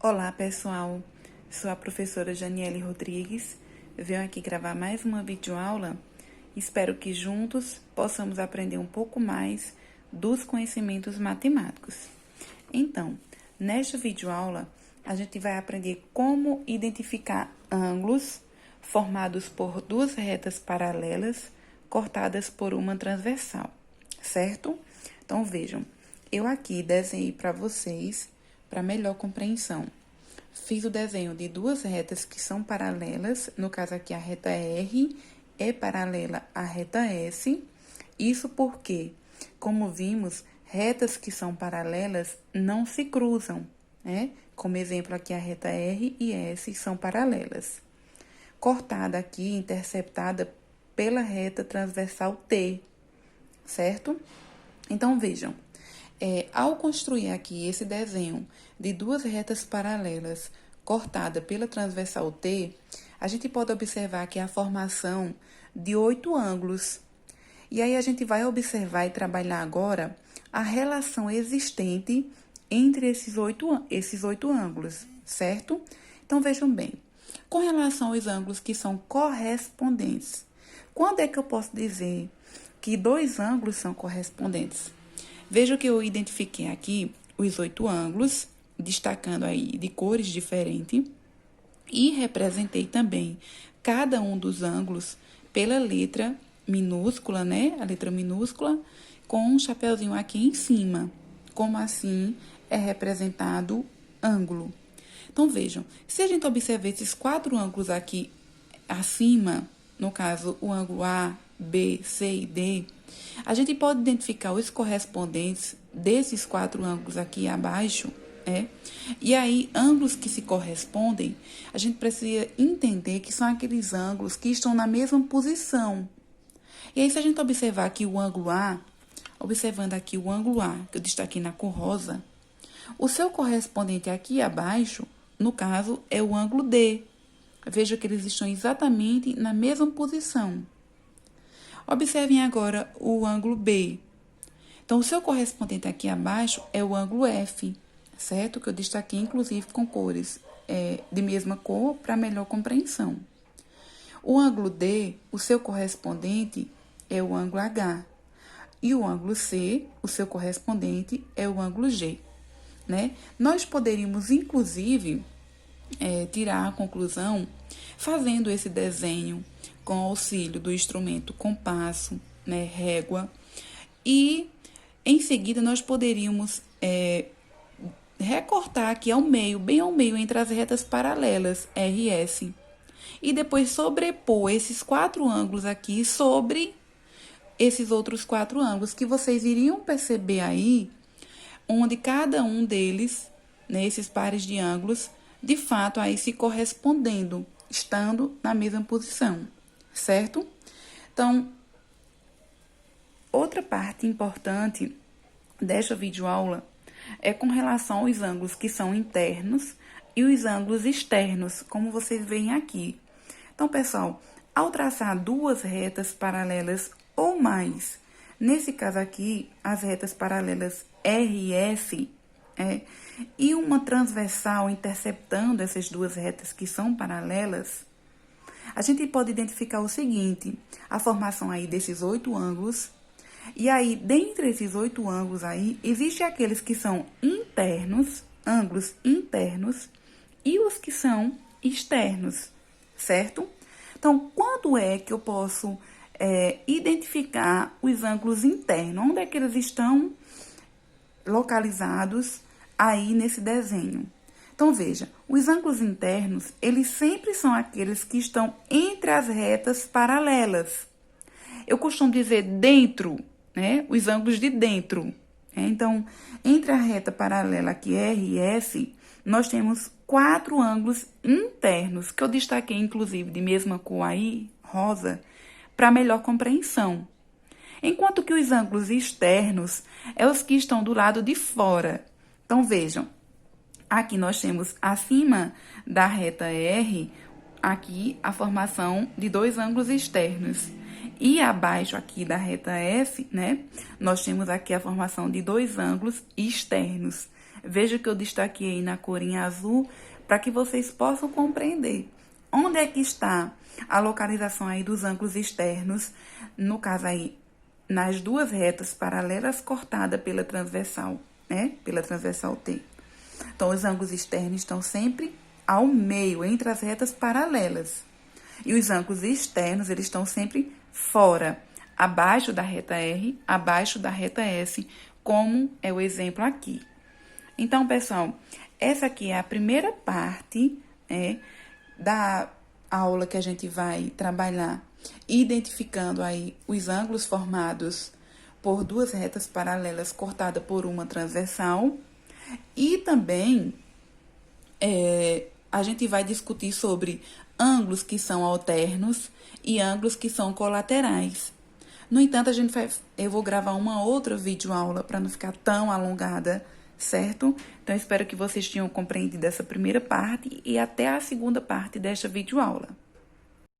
Olá, pessoal. Sou a professora Janiele Rodrigues. Venho aqui gravar mais uma videoaula. Espero que juntos possamos aprender um pouco mais dos conhecimentos matemáticos. Então, nesta videoaula, a gente vai aprender como identificar ângulos formados por duas retas paralelas cortadas por uma transversal, certo? Então, vejam, eu aqui desenhei para vocês, para melhor compreensão. Fiz o desenho de duas retas que são paralelas, no caso aqui a reta R é paralela à reta S. Isso porque, como vimos, retas que são paralelas não se cruzam, né? Como exemplo aqui a reta R e S são paralelas. Cortada aqui, interceptada pela reta transversal T, certo? Então, vejam. Ao construir aqui esse desenho de duas retas paralelas cortada pela transversal T, a gente pode observar aqui a formação de 8 ângulos. E aí a gente vai observar e trabalhar agora a relação existente entre esses oito ângulos, certo? Então, vejam bem, com relação aos ângulos que são correspondentes, quando é que eu posso dizer que dois ângulos são correspondentes? Veja que eu identifiquei aqui os 8 ângulos, destacando aí de cores diferentes, e representei também cada um dos ângulos pela letra minúscula, né? A letra minúscula, com um chapeuzinho aqui em cima. Como assim é representado ângulo? Então, vejam, se a gente observar esses 4 ângulos aqui acima, no caso, o ângulo A, B, C e D, a gente pode identificar os correspondentes desses 4 ângulos aqui abaixo, E aí, ângulos que se correspondem, a gente precisa entender que são aqueles ângulos que estão na mesma posição. E aí, se a gente observar aqui o ângulo A, observando aqui o ângulo A, que eu destaquei na cor rosa, o seu correspondente aqui abaixo, no caso, é o ângulo D. Veja que eles estão exatamente na mesma posição. Observem agora o ângulo B. Então, o seu correspondente aqui abaixo é o ângulo F, certo? Que eu destaquei, inclusive, com cores de mesma cor para melhor compreensão. O ângulo D, o seu correspondente é o ângulo H. E o ângulo C, o seu correspondente é o ângulo G, né? Nós poderíamos, inclusive, tirar a conclusão fazendo esse desenho com auxílio do instrumento compasso, né, régua, e em seguida nós poderíamos recortar aqui ao meio, bem ao meio, entre as retas paralelas R e S, e depois sobrepor esses 4 ângulos aqui sobre esses outros 4 ângulos, que vocês iriam perceber aí, onde cada um deles, né, esses pares de ângulos, de fato aí se correspondendo, estando na mesma posição, certo? Então, outra parte importante desta videoaula é com relação aos ângulos que são internos e os ângulos externos, como vocês veem aqui. Então, pessoal, ao traçar duas retas paralelas ou mais, nesse caso aqui, as retas paralelas R e S, e uma transversal interceptando essas duas retas que são paralelas, a gente pode identificar o seguinte, a formação aí desses 8 ângulos, e aí, dentre esses 8 ângulos aí, existem aqueles que são internos, ângulos internos, e os que são externos, certo? Então, quando é que eu posso identificar os ângulos internos? Onde é que eles estão localizados aí nesse desenho? Então, veja, os ângulos internos, eles sempre são aqueles que estão entre as retas paralelas. Eu costumo dizer dentro, né? Os ângulos de dentro. Então, entre a reta paralela aqui R e S, nós temos 4 ângulos internos, que eu destaquei, inclusive, de mesma cor aí, rosa, para melhor compreensão. Enquanto que os ângulos externos é os que estão do lado de fora. Então, vejam, aqui nós temos acima da reta R, aqui a formação de 2 ângulos externos. E abaixo aqui da reta F, né, nós temos aqui a formação de 2 ângulos externos. Veja que eu destaquei na cor em azul para que vocês possam compreender onde é que está a localização aí dos ângulos externos, no caso aí, nas duas retas paralelas cortadas pela transversal, né? Pela transversal T. Então, os ângulos externos estão sempre ao meio, entre as retas paralelas. E os ângulos externos, eles estão sempre fora, abaixo da reta R, abaixo da reta S, como é o exemplo aqui. Então, pessoal, essa aqui é a primeira parte, da aula que a gente vai trabalhar, identificando aí os ângulos formados por duas retas paralelas cortadas por uma transversal. E também a gente vai discutir sobre ângulos que são alternos e ângulos que são colaterais. No entanto, eu vou gravar uma outra videoaula para não ficar tão alongada, certo? Então, espero que vocês tenham compreendido essa primeira parte e até a segunda parte desta videoaula.